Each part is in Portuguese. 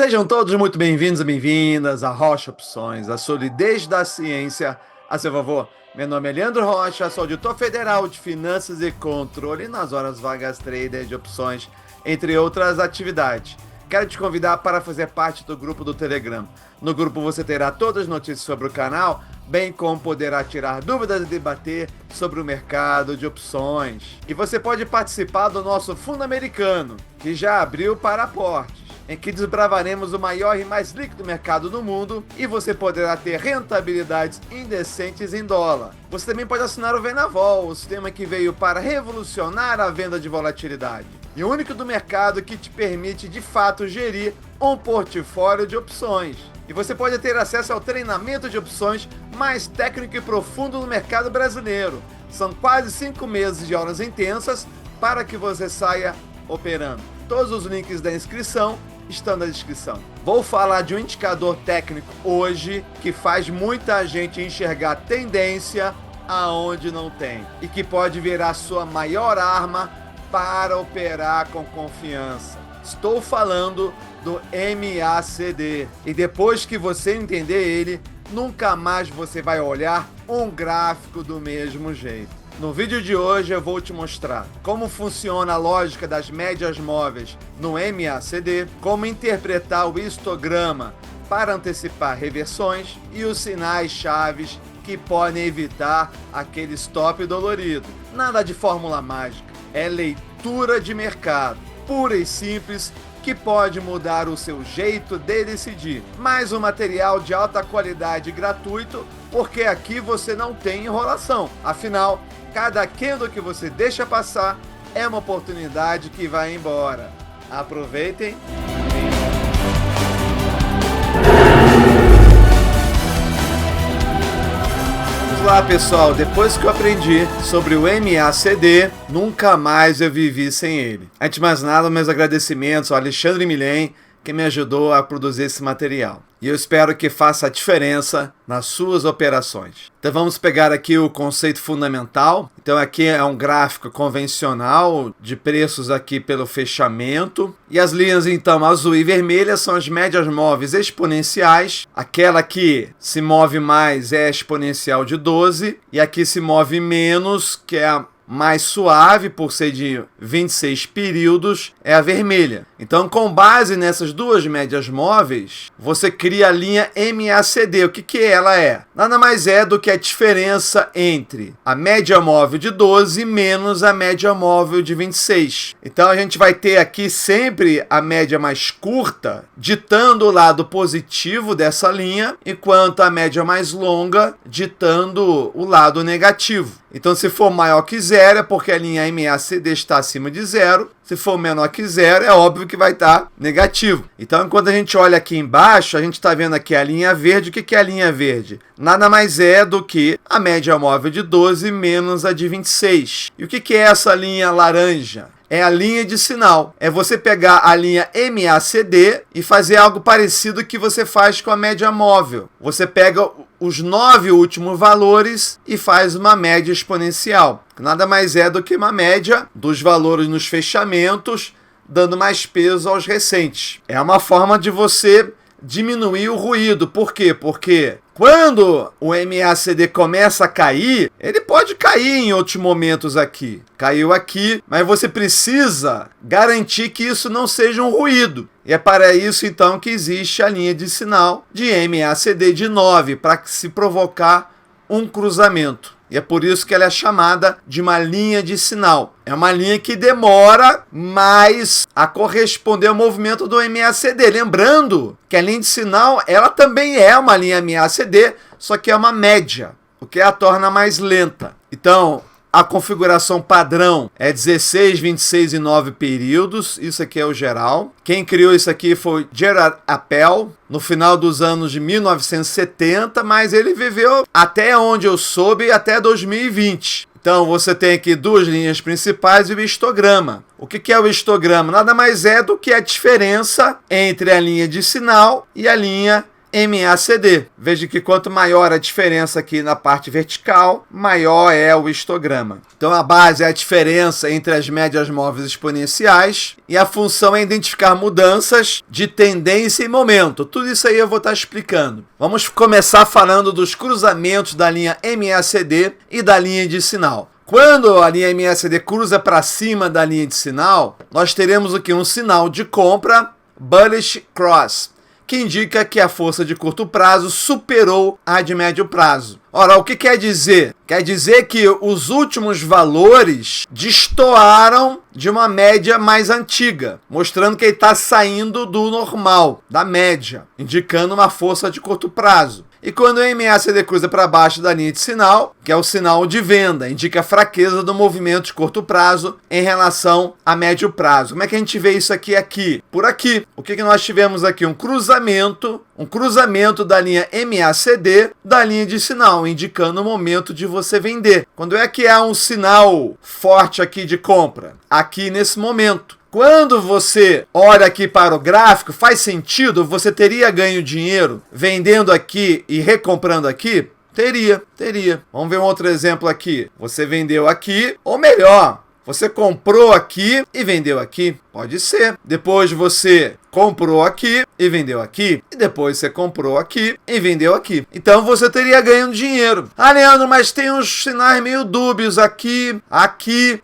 Sejam todos muito bem-vindos e bem-vindas a Rocha Opções, a solidez da ciência a seu favor. Meu nome é Leandro Rocha, sou auditor federal de finanças e controle nas horas vagas trader de opções, entre outras atividades. Quero te convidar para fazer parte do grupo do Telegram. No grupo você terá todas as notícias sobre o canal, bem como poderá tirar dúvidas e debater sobre o mercado de opções. E você pode participar do nosso Fundo Americano, que já abriu para aportes, em que desbravaremos o maior e mais líquido mercado do mundo e você poderá ter rentabilidades indecentes em dólar. Você também pode assinar o Venavol, o sistema que veio para revolucionar a venda de volatilidade. E o único do mercado que te permite de fato gerir um portfólio de opções. E você pode ter acesso ao treinamento de opções mais técnico e profundo no mercado brasileiro. São quase 5 meses de aulas intensas para que você saia operando. Todos os links da inscrição estão na descrição. Vou falar de um indicador técnico hoje que faz muita gente enxergar tendência aonde não tem e que pode virar sua maior arma para operar com confiança. Estou falando do MACD. E depois que você entender ele, nunca mais você vai olhar um gráfico do mesmo jeito. No vídeo de hoje eu vou te mostrar como funciona a lógica das médias móveis no MACD, como interpretar o histograma para antecipar reversões e os sinais chaves que podem evitar aquele stop dolorido. Nada de fórmula mágica, é leitura de mercado, pura e simples, que pode mudar o seu jeito de decidir. Mais um material de alta qualidade gratuito, porque aqui você não tem enrolação. Afinal, cada candle que você deixa passar é uma oportunidade que vai embora. Aproveitem! Vamos lá, pessoal. Depois que eu aprendi sobre o MACD, nunca mais eu vivi sem ele. Antes de mais nada, meus agradecimentos ao Alexandre Milhem, que me ajudou a produzir esse material. E eu espero que faça a diferença nas suas operações. Então vamos pegar aqui o conceito fundamental. Então aqui é um gráfico convencional de preços aqui pelo fechamento. E as linhas então azul e vermelha são as médias móveis exponenciais. Aquela que se move mais é a exponencial de 12. E aqui se move menos, que é a mais suave, por ser de 26 períodos, é a vermelha. Então, com base nessas duas médias móveis, você cria a linha MACD. O que ela é? Nada mais é do que a diferença entre a média móvel de 12 menos a média móvel de 26. Então, a gente vai ter aqui sempre a média mais curta, ditando o lado positivo dessa linha, enquanto a média mais longa, ditando o lado negativo. Então, se for maior que zero, é porque a linha MACD está acima de zero. Se for menor que zero, é óbvio que vai estar negativo. Então, enquanto a gente olha aqui embaixo, a gente está vendo aqui a linha verde. O que é a linha verde? Nada mais é do que a média móvel de 12 menos a de 26. E o que é essa linha laranja? É a linha de sinal. É você pegar a linha MACD e fazer algo parecido que você faz com a média móvel. Você pega os 9 últimos valores e faz uma média exponencial. Nada mais é do que uma média dos valores nos fechamentos, dando mais peso aos recentes. É uma forma de você diminuir o ruído. Por quê? Porque quando o MACD começa a cair, ele pode cair em outros momentos aqui. Caiu aqui, mas você precisa garantir que isso não seja um ruído. E é para isso, então, que existe a linha de sinal de MACD de 9, para se provocar um cruzamento. E é por isso que ela é chamada de uma linha de sinal. É uma linha que demora mais a corresponder ao movimento do MACD. Lembrando que a linha de sinal, ela também é uma linha MACD, só que é uma média, o que a torna mais lenta. Então, a configuração padrão é 16, 26 e 9 períodos. Isso aqui é o geral. Quem criou isso aqui foi Gerard Appel, no final dos anos de 1970, mas ele viveu, até onde eu soube, até 2020. Então, você tem aqui duas linhas principais e o histograma. O que é o histograma? Nada mais é do que a diferença entre a linha de sinal e a linha MACD. Veja que quanto maior a diferença aqui na parte vertical, maior é o histograma. Então a base é a diferença entre as médias móveis exponenciais e a função é identificar mudanças de tendência e momento. Tudo isso aí eu vou estar explicando. Vamos começar falando dos cruzamentos da linha MACD e da linha de sinal. Quando a linha MACD cruza para cima da linha de sinal, nós teremos aqui um sinal de compra, bullish cross, que indica que a força de curto prazo superou a de médio prazo. Ora, o que quer dizer? Quer dizer que os últimos valores destoaram de uma média mais antiga, mostrando que ele está saindo do normal, da média, indicando uma força de curto prazo. E quando o MACD cruza para baixo da linha de sinal, que é o sinal de venda, indica a fraqueza do movimento de curto prazo em relação a médio prazo. Como é que a gente vê isso aqui? Por aqui. O que nós tivemos aqui? Um cruzamento da linha MACD da linha de sinal, indicando o momento de você vender. Quando é que há um sinal forte aqui de compra? Aqui nesse momento. Quando você olha aqui para o gráfico, faz sentido? Você teria ganho dinheiro vendendo aqui e recomprando aqui? Teria. Vamos ver um outro exemplo aqui. Você vendeu aqui, ou melhor, você comprou aqui e vendeu aqui. Pode ser. Depois você comprou aqui e vendeu aqui. E depois você comprou aqui e vendeu aqui. Então você teria ganho dinheiro. Ah, Leandro, mas tem uns sinais meio dúbios aqui.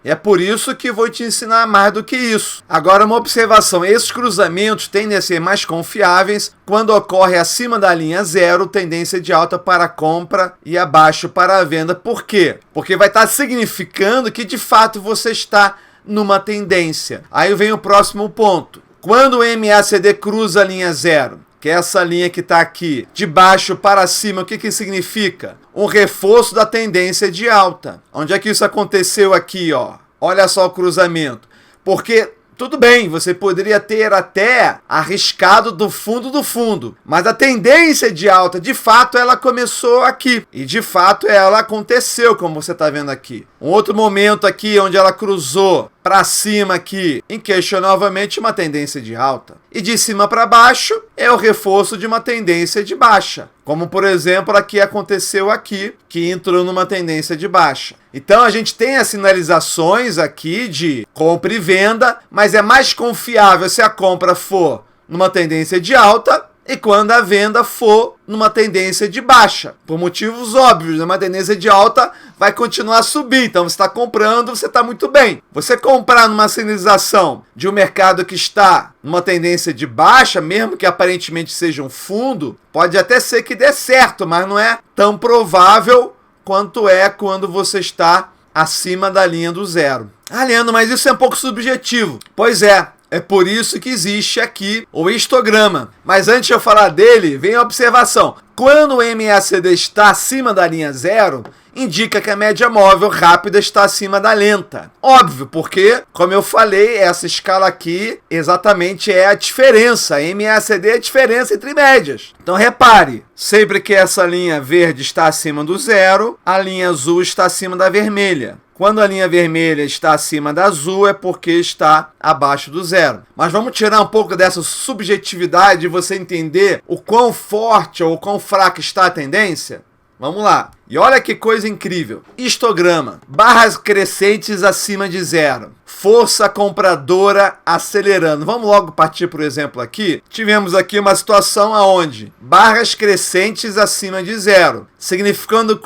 É por isso que vou te ensinar mais do que isso. Agora uma observação. Esses cruzamentos tendem a ser mais confiáveis quando ocorre acima da linha zero, tendência de alta para a compra e abaixo para a venda. Por quê? Porque vai estar significando que de fato você está numa tendência. Aí vem o próximo ponto. Quando o MACD cruza a linha zero, que é essa linha que está aqui, de baixo para cima, o que significa? Um reforço da tendência de alta. Onde é que isso aconteceu aqui, ó? Olha só o cruzamento. Porque tudo bem, você poderia ter até arriscado do fundo, mas a tendência de alta, de fato, ela começou aqui. E de fato, ela aconteceu, como você está vendo aqui. Um outro momento aqui, onde ela cruzou para cima aqui, inquestionavelmente uma tendência de alta. E de cima para baixo é o reforço de uma tendência de baixa. Como, por exemplo, aqui aconteceu aqui, que entrou numa tendência de baixa. Então, a gente tem as sinalizações aqui de compra e venda, mas é mais confiável se a compra for numa tendência de alta e quando a venda for numa tendência de baixa. Por motivos óbvios, uma tendência de alta vai continuar a subir. Então, você está comprando, você está muito bem. Você comprar numa sinalização de um mercado que está numa tendência de baixa, mesmo que aparentemente seja um fundo, pode até ser que dê certo, mas não é tão provável quanto é quando você está acima da linha do zero. Ah, Leandro, mas isso é um pouco subjetivo. Pois é. É por isso que existe aqui o histograma. Mas antes de eu falar dele, vem a observação. Quando o MACD está acima da linha zero, indica que a média móvel rápida está acima da lenta. Óbvio, porque, como eu falei, essa escala aqui exatamente é a diferença. MACD é a diferença entre médias. Então repare, sempre que essa linha verde está acima do zero, a linha azul está acima da vermelha. Quando a linha vermelha está acima da azul, é porque está abaixo do zero. Mas vamos tirar um pouco dessa subjetividade de você entender o quão forte ou o quão fraca está a tendência? Vamos lá. E olha que coisa incrível. Histograma. Barras crescentes acima de zero. Força compradora acelerando. Vamos logo partir para o exemplo aqui. Tivemos aqui uma situação onde barras crescentes acima de zero, significando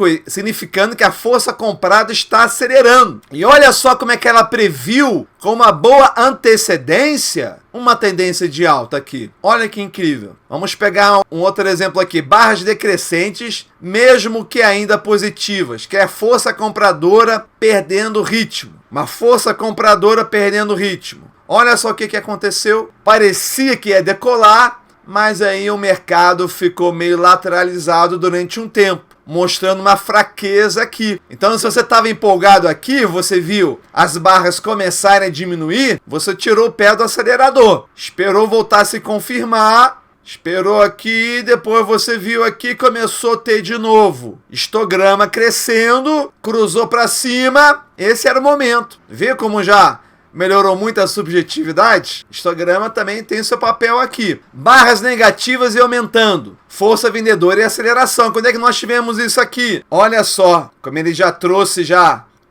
que a força comprada está acelerando. E olha só como é que ela previu, com uma boa antecedência, uma tendência de alta aqui. Olha que incrível. Vamos pegar um outro exemplo aqui. Barras decrescentes, mesmo que ainda positivas, que é a força compradora perdendo ritmo. Uma força compradora perdendo ritmo. Olha só o que aconteceu. Parecia que ia decolar, mas aí o mercado ficou meio lateralizado durante um tempo, mostrando uma fraqueza aqui. Então, se você estava empolgado aqui, você viu as barras começarem a diminuir, você tirou o pé do acelerador. Esperou voltar a se confirmar, esperou aqui, depois você viu aqui, começou a ter de novo histograma crescendo, cruzou para cima, esse era o momento. Vê como já melhorou muito a subjetividade? Histograma também tem seu papel aqui. Barras negativas e aumentando. Força vendedora e aceleração. Quando é que nós tivemos isso aqui? Olha só, como ele já trouxe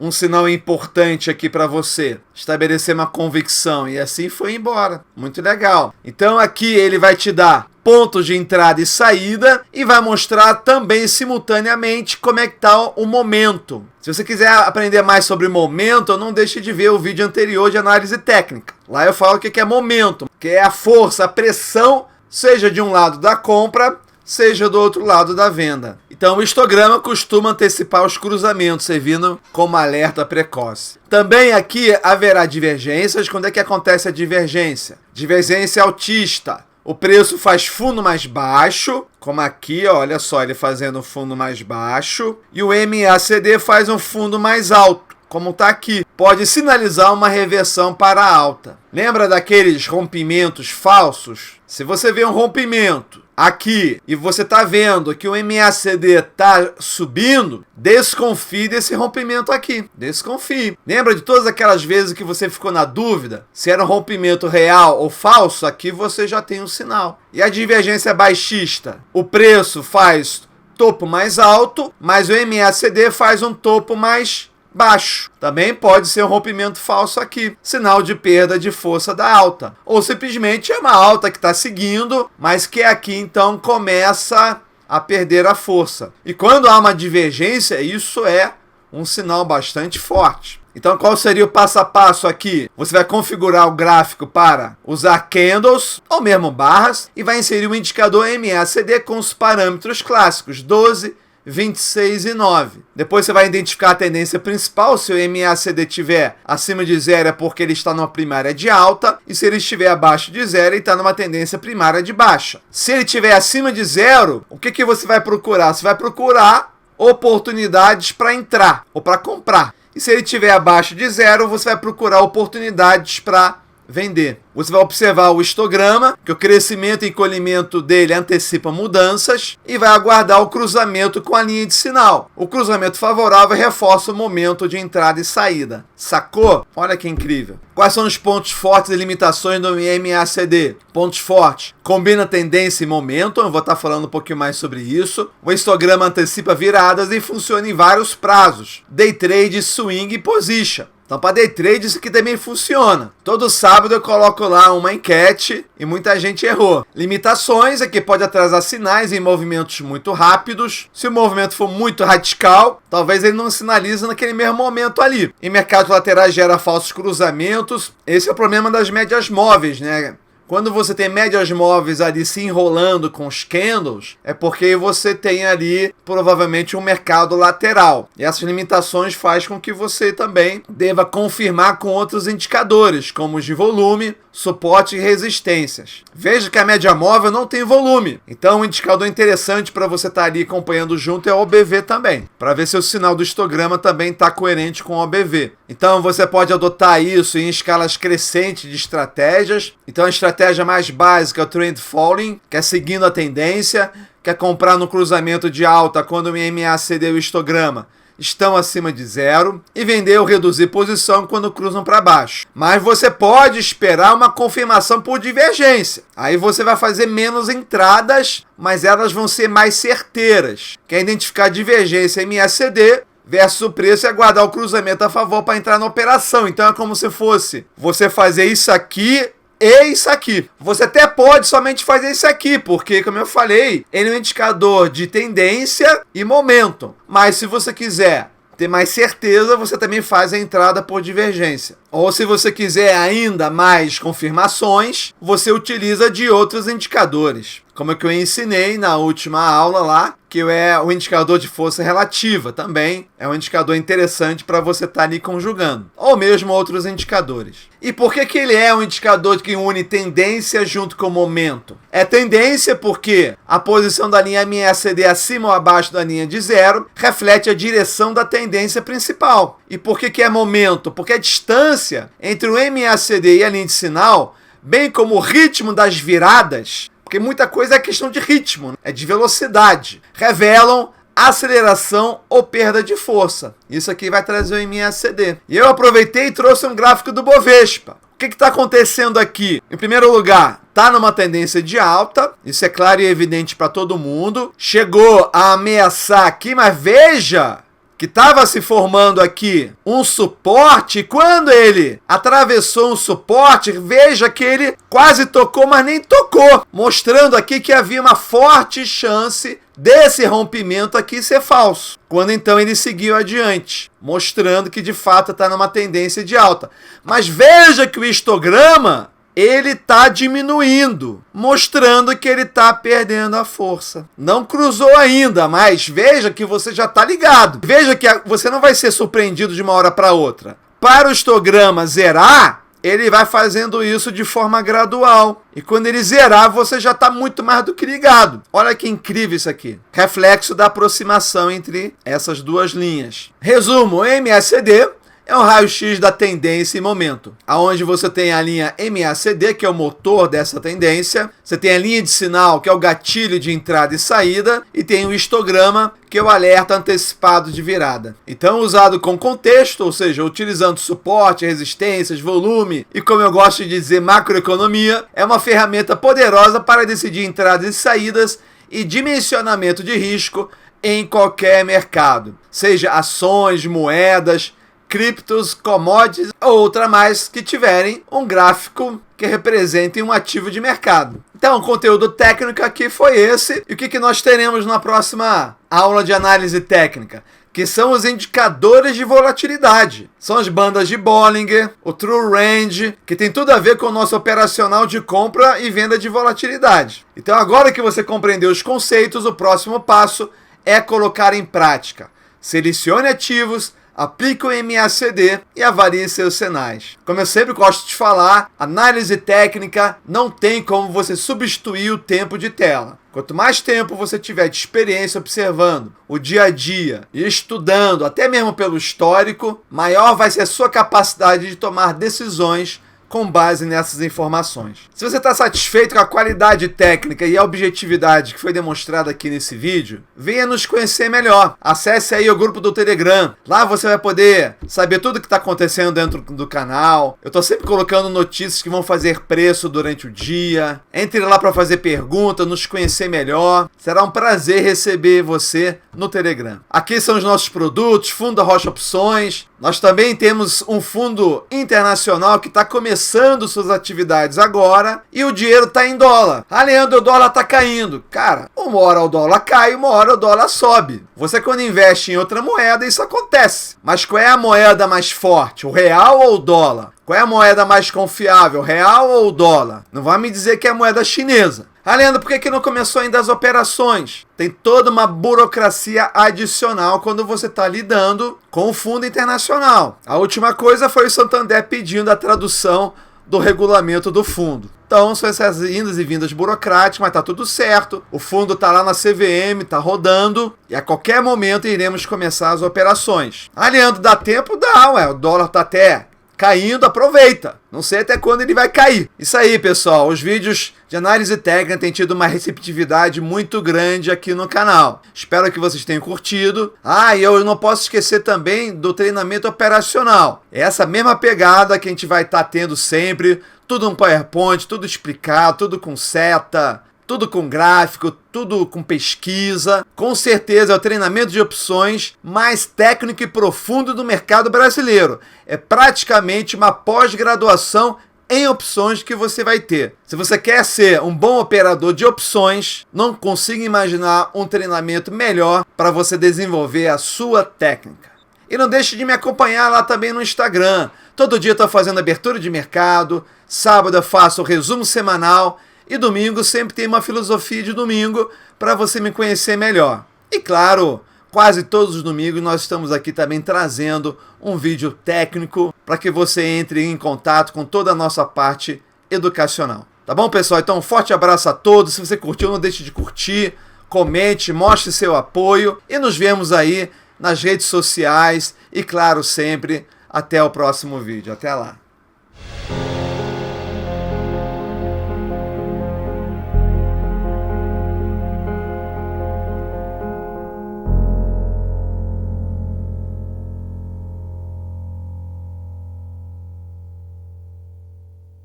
um sinal importante aqui para você. Estabelecer uma convicção. E assim foi embora. Muito legal. Então aqui ele vai te dar pontos de entrada e saída e vai mostrar também simultaneamente como é que está o momento. Se você quiser aprender mais sobre momento, não deixe de ver o vídeo anterior de análise técnica. Lá eu falo o que é momento, que é a força, a pressão, seja de um lado da compra, seja do outro lado da venda. Então o histograma costuma antecipar os cruzamentos, servindo como alerta precoce. Também aqui haverá divergências. Quando é que acontece a divergência? Divergência altista. O preço faz fundo mais baixo, como aqui, ó, olha só, ele fazendo um fundo mais baixo. E o MACD faz um fundo mais alto, como está aqui. Pode sinalizar uma reversão para a alta. Lembra daqueles rompimentos falsos? Se você vê um rompimento aqui e você está vendo que o MACD está subindo, desconfie desse rompimento aqui. Desconfie. Lembra de todas aquelas vezes que você ficou na dúvida se era um rompimento real ou falso? Aqui você já tem um sinal. E a divergência baixista? O preço faz topo mais alto, mas o MACD faz um topo mais baixo. Também pode ser um rompimento falso aqui, sinal de perda de força da alta. Ou simplesmente é uma alta que está seguindo, mas que aqui então começa a perder a força. E quando há uma divergência, isso é um sinal bastante forte. Então qual seria o passo a passo aqui? Você vai configurar o gráfico para usar candles ou mesmo barras e vai inserir o indicador MACD com os parâmetros clássicos 12, 26 e 9. Depois você vai identificar a tendência principal. Se o MACD estiver acima de 0 é porque ele está numa primária de alta, e se ele estiver abaixo de 0 ele está numa tendência primária de baixa. Se ele estiver acima de 0, o que você vai procurar? Você vai procurar oportunidades para entrar ou para comprar. E se ele estiver abaixo de 0, você vai procurar oportunidades para vender. Você vai observar o histograma, que o crescimento e encolhimento dele antecipa mudanças, e vai aguardar o cruzamento com a linha de sinal. O cruzamento favorável reforça o momento de entrada e saída. Sacou? Olha que incrível. Quais são os pontos fortes e limitações do MACD? Pontos fortes: combina tendência e momento. Eu vou estar falando um pouquinho mais sobre isso. O histograma antecipa viradas e funciona em vários prazos: day trade, swing e position. Então, para day trade, isso aqui também funciona. Todo sábado eu coloco lá uma enquete e muita gente errou. Limitações é que pode atrasar sinais em movimentos muito rápidos. Se o movimento for muito radical, talvez ele não sinalize naquele mesmo momento ali. Em mercados laterais gera falsos cruzamentos. Esse é o problema das médias móveis, né? Quando você tem médias móveis ali se enrolando com os candles, é porque você tem ali provavelmente um mercado lateral. E essas limitações fazem com que você também deva confirmar com outros indicadores, como os de volume, suporte e resistências. Veja que a média móvel não tem volume. Então um indicador interessante para você estar ali acompanhando junto é o OBV também, para ver se o sinal do histograma também está coerente com o OBV. Então você pode adotar isso em escalas crescentes de estratégias. Então a estratégia mais básica é o trend following, que é seguindo a tendência, que é comprar no cruzamento de alta quando o MACD e o histograma estão acima de 0, e vender ou reduzir posição quando cruzam para baixo. Mas você pode esperar uma confirmação por divergência. Aí você vai fazer menos entradas, mas elas vão ser mais certeiras. Quer identificar a divergência MACD versus o preço e aguardar o cruzamento a favor para entrar na operação. Então é como se fosse você fazer isso aqui e isso aqui. Você até pode somente fazer isso aqui, porque, como eu falei, ele é um indicador de tendência e momento. Mas se você quiser ter mais certeza, você também faz a entrada por divergência. Ou se você quiser ainda mais confirmações, você utiliza de outros indicadores. Como é que eu ensinei na última aula lá, que é o indicador de força relativa também. É um indicador interessante para você estar ali conjugando. Ou mesmo outros indicadores. E por que ele é um indicador que une tendência junto com momento? É tendência porque a posição da linha MACD acima ou abaixo da linha de 0 reflete a direção da tendência principal. E por que é momento? Porque a distância entre o MACD e a linha de sinal, bem como o ritmo das viradas, porque muita coisa é questão de ritmo, é de velocidade, revelam aceleração ou perda de força. Isso aqui vai trazer o MACD. E eu aproveitei e trouxe um gráfico do Bovespa. O que está acontecendo aqui? Em primeiro lugar, está numa tendência de alta, isso é claro e evidente para todo mundo. Chegou a ameaçar aqui, mas veja que estava se formando aqui um suporte. Quando ele atravessou um suporte, veja que ele quase tocou, mas nem tocou, mostrando aqui que havia uma forte chance desse rompimento aqui ser falso. Quando então ele seguiu adiante, mostrando que de fato está numa tendência de alta. Mas veja que o histograma ele está diminuindo, mostrando que ele está perdendo a força. Não cruzou ainda, mas veja que você já está ligado. Veja que você não vai ser surpreendido de uma hora para outra. Para o histograma zerar, ele vai fazendo isso de forma gradual. E quando ele zerar, você já está muito mais do que ligado. Olha que incrível isso aqui. Reflexo da aproximação entre essas duas linhas. Resumo, o MACD é um raio-x da tendência e momento, aonde você tem a linha MACD, que é o motor dessa tendência, você tem a linha de sinal, que é o gatilho de entrada e saída, e tem o histograma, que é o alerta antecipado de virada. Então, usado com contexto, ou seja, utilizando suporte, resistências, volume e, como eu gosto de dizer, macroeconomia, é uma ferramenta poderosa para decidir entradas e saídas e dimensionamento de risco em qualquer mercado, seja ações, moedas, criptos, commodities ou outra mais que tiverem um gráfico que represente um ativo de mercado. Então, o conteúdo técnico aqui foi esse. E o que nós teremos na próxima aula de análise técnica? Que são os indicadores de volatilidade. São as bandas de Bollinger, o True Range, que tem tudo a ver com o nosso operacional de compra e venda de volatilidade. Então, agora que você compreendeu os conceitos, o próximo passo é colocar em prática. Selecione ativos, aplique o MACD e avalie seus sinais. Como eu sempre gosto de falar, análise técnica não tem como você substituir o tempo de tela. Quanto mais tempo você tiver de experiência observando o dia a dia e estudando, até mesmo pelo histórico, maior vai ser a sua capacidade de tomar decisões com base nessas informações. Se você está satisfeito com a qualidade técnica e a objetividade que foi demonstrada aqui nesse vídeo, venha nos conhecer melhor. Acesse aí o grupo do Telegram. Lá você vai poder saber tudo o que está acontecendo dentro do canal. Eu estou sempre colocando notícias que vão fazer preço durante o dia. Entre lá para fazer pergunta, nos conhecer melhor. Será um prazer receber você no Telegram. Aqui são os nossos produtos, Fundo da Rocha Opções. Nós também temos um fundo internacional que está começando suas atividades agora e o dinheiro está em dólar. Ah, Leandro, o dólar está caindo. Cara, uma hora o dólar cai, uma hora o dólar sobe. Você quando investe em outra moeda, isso acontece. Mas qual é a moeda mais forte, o real ou o dólar? Qual é a moeda mais confiável, real ou o dólar? Não vai me dizer que é a moeda chinesa. Ah, Leandro, por que não começou ainda as operações? Tem toda uma burocracia adicional quando você está lidando com o fundo internacional. A última coisa foi o Santander pedindo a tradução do regulamento do fundo. Então, são essas indas e vindas burocráticas, mas está tudo certo. O fundo está lá na CVM, está rodando e a qualquer momento iremos começar as operações. Ah, Leandro, dá tempo? Dá, ué. O dólar está até caindo, aproveita. Não sei até quando ele vai cair. Isso aí, pessoal. Os vídeos de análise técnica têm tido uma receptividade muito grande aqui no canal. Espero que vocês tenham curtido. Ah, e eu não posso esquecer também do treinamento operacional. É essa mesma pegada que a gente vai estar tendo sempre. Tudo no PowerPoint, tudo explicado, tudo com seta, tudo com gráfico, tudo com pesquisa. Com certeza é o treinamento de opções mais técnico e profundo do mercado brasileiro. É praticamente uma pós-graduação em opções que você vai ter. Se você quer ser um bom operador de opções, não consigo imaginar um treinamento melhor para você desenvolver a sua técnica. E não deixe de me acompanhar lá também no Instagram. Todo dia eu estou fazendo abertura de mercado, sábado eu faço o resumo semanal e domingo sempre tem uma filosofia de domingo para você me conhecer melhor. E claro, quase todos os domingos nós estamos aqui também trazendo um vídeo técnico para que você entre em contato com toda a nossa parte educacional. Tá bom, pessoal? Então um forte abraço a todos. Se você curtiu, não deixe de curtir, comente, mostre seu apoio e nos vemos aí nas redes sociais e claro, sempre até o próximo vídeo. Até lá!